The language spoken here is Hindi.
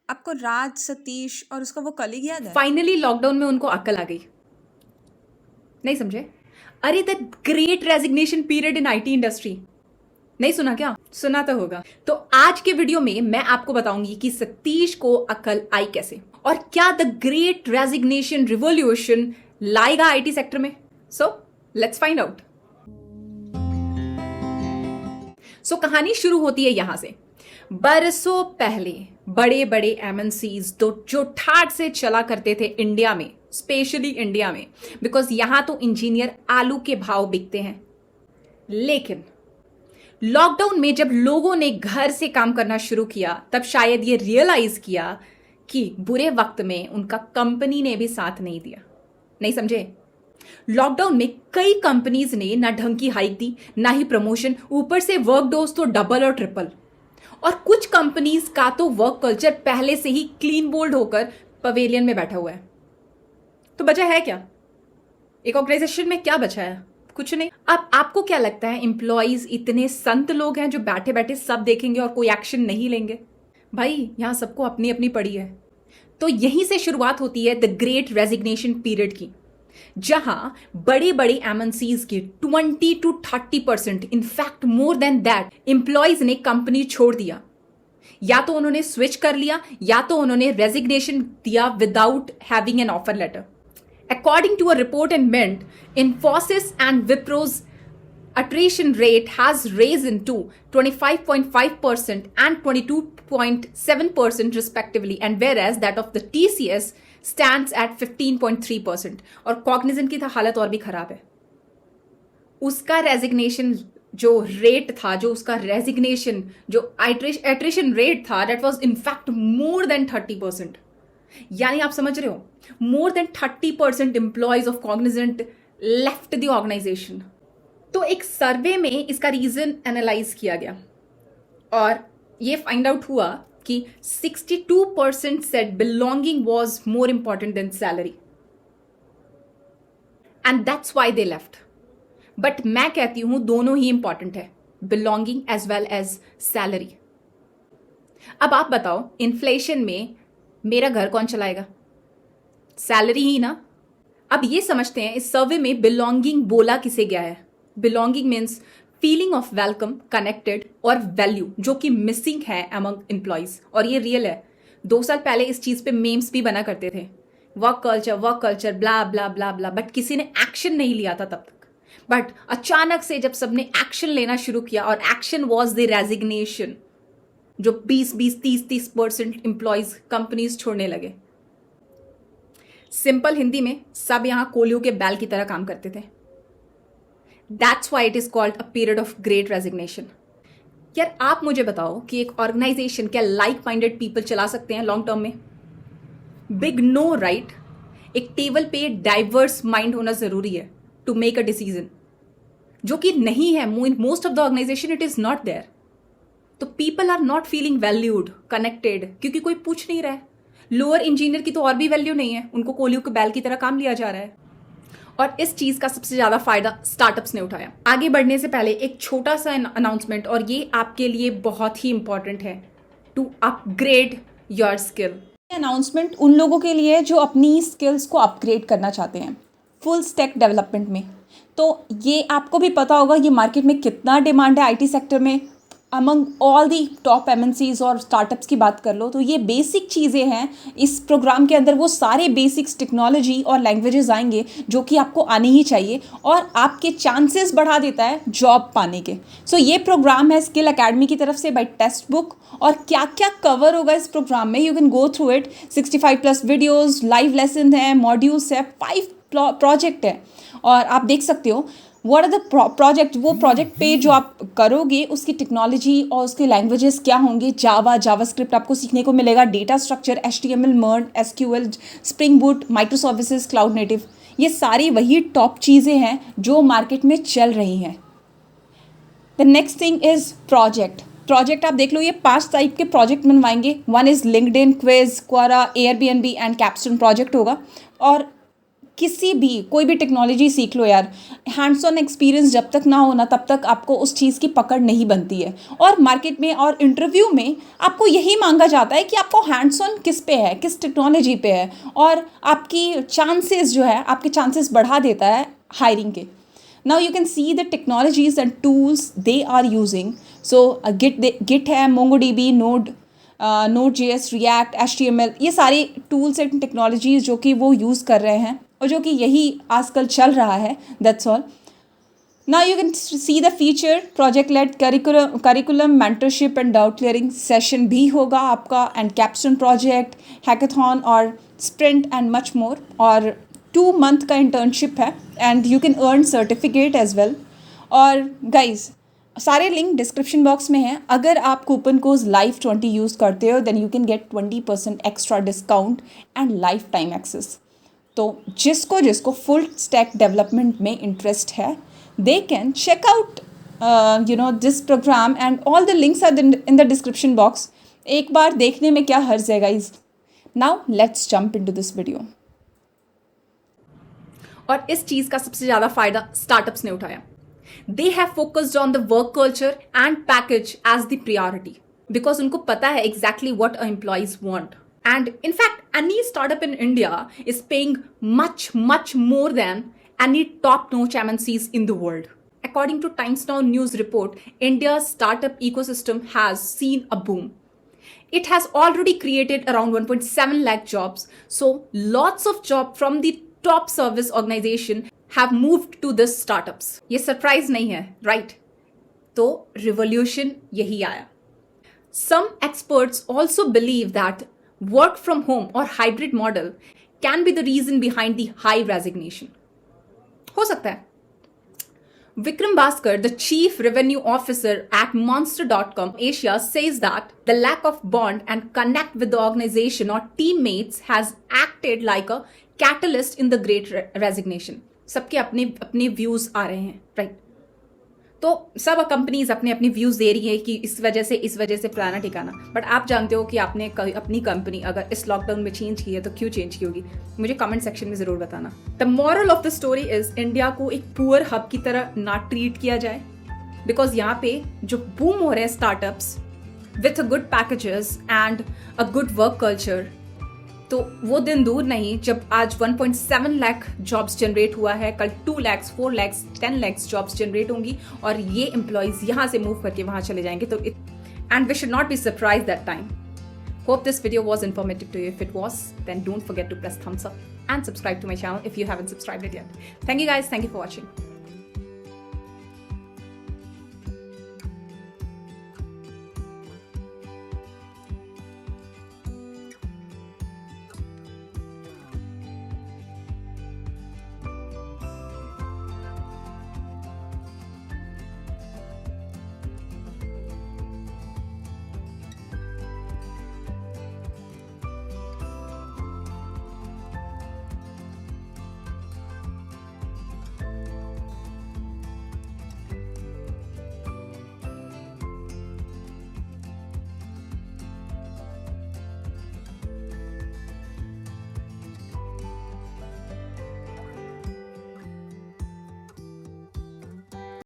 आपको राज, सतीश और उसका वो कलीग याद है? फाइनली लॉकडाउन में उनको अक्ल आ गई। नहीं समझे? अरे the great resignation period in IT industry. नहीं सुना क्या? सुना तो होगा। तो आज के वीडियो में मैं आपको बताऊंगी कि सतीश को अकल आई कैसे और क्या द ग्रेट रेजिग्नेशन रिवॉल्यूशन लाएगा आईटी सेक्टर में। So let's find out. So कहानी शुरू होती है यहां से। बरसों पहले बड़े बड़े एमएनसीज जो ठाट से चला करते थे इंडिया में, स्पेशली इंडिया में, बिकॉज यहां तो इंजीनियर आलू के भाव बिकते हैं। लेकिन लॉकडाउन में जब लोगों ने घर से काम करना शुरू किया तब शायद ये रियलाइज किया कि बुरे वक्त में उनका कंपनी ने भी साथ नहीं दिया। नहीं समझे? लॉकडाउन में कई कंपनीज ने ना ढंग की हाइक दी, ना ही प्रमोशन, ऊपर से वर्क डोज तो डबल और ट्रिपल। और कुछ कंपनीज का तो वर्क कल्चर पहले से ही क्लीन बोल्ड होकर पवेलियन में बैठा हुआ है। तो बचा है क्या? एक ऑर्गेनाइजेशन में क्या बचा है? कुछ नहीं। अब आपको क्या लगता है एम्प्लॉइज इतने संत लोग हैं जो बैठे बैठे सब देखेंगे और कोई एक्शन नहीं लेंगे? भाई यहां सबको अपनी अपनी पड़ी है। तो यहीं से शुरुआत होती है द ग्रेट रेजिग्नेशन पीरियड की, जहां बड़े बड़े एमएनसीज के 20 to 30%, in fact more then that, employees ने कंपनी छोड़ दिया। या तो उन्होंने स्विच कर लिया या तो उन्होंने रेजिग्नेशन दिया without having an offer letter. According to a report in Mint, Infosys and Wipro's attrition rate has risen to 25.5% and 22.7% respectively, and whereas that of the TCS stands at 15.3%. और Cognizant की हालत और भी खराब है। उसका रेजिग्नेशन जो रेट था, जो उसका रेजिग्नेशन जो एट्रिशन रेट था, that was in fact more than 30%। यानी आप समझ रहे हो, more than 30% employees of Cognizant left the organisation. तो एक सर्वे में इसका रीजन एनालाइज किया गया और ये फाइंड आउट हुआ कि 62% said belonging was more important than salary and that's why they left. But मैं कहती हूं दोनों ही इंपॉर्टेंट है, belonging as well as salary. अब आप बताओ, इन्फ्लेशन में मेरा घर कौन चलाएगा? सैलरी ही ना। अब ये समझते हैं इस सर्वे में बिलोंगिंग बोला किसे गया है। Belonging means feeling of welcome, connected और वैल्यू, जो कि मिसिंग है अमंग एम्प्लॉइज। और ये रियल है। 2 साल पहले इस चीज पे मेम्स भी बना करते थे, work culture blah blah blah blah, but किसी ने एक्शन नहीं लिया था तब तक। बट अचानक से जब सबने एक्शन लेना शुरू किया, और एक्शन वॉज द रेजिग्नेशन, जो 20-30% एम्प्लॉयज कंपनीज छोड़ने लगे। सिंपल हिंदी में, सब यहां कोलियों के बैल की तरह काम करते थे। That's why it is called a period of great resignation. यार आप मुझे बताओ कि एक ऑर्गेनाइजेशन क्या लाइक माइंडेड पीपल चला सकते हैं लॉन्ग टर्म में? Big no, right? एक टेबल पे डाइवर्स माइंड होना जरूरी है टू मेक अ डिसीजन, जो कि नहीं है। Most of the organisation it is not there. तो people are not feeling valued, connected, क्योंकि कोई पूछ नहीं रहा है। लोअर इंजीनियर की तो और भी वैल्यू नहीं है, उनको कोलियों के बैल की तरह काम लिया जा रहा है। और इस चीज का सबसे ज्यादा फायदा स्टार्टअप्स ने उठाया। आगे बढ़ने से पहले एक छोटा सा अनाउंसमेंट, और ये आपके लिए बहुत ही इंपॉर्टेंट है, to upgrade your skill. Announcement उन लोगों के लिए जो अपनी स्किल्स को अपग्रेड करना चाहते हैं फुल स्टैक डेवलपमेंट में। तो ये आपको भी पता होगा ये मार्केट में कितना डिमांड है आईटी सेक्टर में। Among all the top MNCs और स्टार्टअप्स की बात कर लो तो ये बेसिक चीज़ें हैं। इस प्रोग्राम के अंदर वो सारे बेसिक्स, टेक्नोलॉजी और लैंग्वेजेस आएंगे जो कि आपको आनी ही चाहिए, और आपके चांसेस बढ़ा देता है जॉब पाने के। सो ये प्रोग्राम है स्किल एकेडमी की तरफ से बाय टेक्स्ट बुक। और क्या क्या कवर होगा इस प्रोग्राम में, you can go through it. 65+ videos, live lesson है, मॉड्यूल्स है, 5 प्रोजेक्ट है, और आप देख सकते हो व्हाट आर द प्रोजेक्ट। वो प्रोजेक्ट पे जो आप करोगे उसकी टेक्नोलॉजी और उसके लैंग्वेजेस क्या होंगे। जावास्क्रिप्ट आपको सीखने को मिलेगा, data structure, HTML, MERN, SQL, spring boot, micro services, cloud native. ये सारी वही टॉप चीज़ें हैं जो मार्केट में चल रही हैं। The next thing is project आप देख लो, ये 5 टाइप के प्रोजेक्ट बनवाएंगे। 1 is LinkedIn, quiz, Quora, Airbnb and capstone project होगा। और किसी भी कोई भी टेक्नोलॉजी सीख लो यार, हैंड्स ऑन एक्सपीरियंस जब तक ना हो ना तब तक आपको उस चीज़ की पकड़ नहीं बनती है। और मार्केट में और इंटरव्यू में आपको यही मांगा जाता है कि आपको हैंड्स ऑन किस पे है, किस टेक्नोलॉजी पे है, और आपकी चांसेस जो है, आपके चांसेस बढ़ा देता है हायरिंग के। Now you can see the technologies and tools they are using. So Git है, MongoDB, Node.js, React, HTML, ये सारी tools एंड टेक्नोलॉजीज जो कि वो यूज़ कर रहे हैं और जो कि यही आजकल चल रहा है। That's all. Now you can see the feature project-led curriculum, mentorship and doubt clearing session भी होगा आपका, and capstone project, hackathon और sprint and much more, और 2 month का internship है and you can earn certificate as well. और guys, सारे लिंक डिस्क्रिप्शन बॉक्स में हैं। अगर आप कूपन कोड LIFE20 यूज़ करते हो then you can get 20% extra discount and lifetime access. तो जिसको फुल स्टैक डेवलपमेंट में इंटरेस्ट है they can check out this program and all the links are in the description box. एक बार देखने में क्या हर्ज है guys. Now let's jump into this video. और इस चीज का सबसे ज्यादा फायदा स्टार्टअप्स ने उठाया। They have focused on the work culture and package as the priority because उनको पता है exactly what our employees want. And in fact, any startup in India is paying much more than any top-notch MNCs in the world. According to Times Now news report, India's startup ecosystem has seen a boom. It has already created around 1.7 lakh jobs. So lots of jobs from the top service organization have moved to this startups. ये surprise नहीं है, right? तो revolution यही आया. Some experts also believe that work from home or hybrid model can be the reason behind the high resignation. हो सकता है। Vikram Bhaskar, the chief revenue officer at Monster.com Asia, says that the lack of bond and connect with the organization or teammates has acted like a catalyst in the great resignation. सबके अपने व्यूज आ रहे हैं, राइट? तो सब कंपनीज अपने व्यूज दे रही है कि इस वजह से फलाना ठिकाना, बट आप जानते हो कि आपने अपनी कंपनी अगर इस लॉकडाउन में चेंज की है तो क्यों चेंज की होगी? मुझे कमेंट सेक्शन में जरूर बताना। The moral of the story is India को एक पुअर हब की तरह ना ट्रीट किया जाए, बिकॉज यहाँ पे जो बूम हो रहे हैं startups with good packages and a good work culture, तो वो दिन दूर नहीं जब आज 1.7 लाख जॉब्स जनरेट हुआ है, कल 2 लाख, 4 लाख, 10 लाख जॉब्स जनरेट होंगी और ये एम्प्लॉयज यहाँ से मूव करके वहाँ चले जाएंगे। तो and we should not be surprise that time. Hope this video was informative to you. If it was, then don't forget to press thumbs up and subscribe to my channel if you haven't subscribed it yet. Thank you guys. Thank you for watching.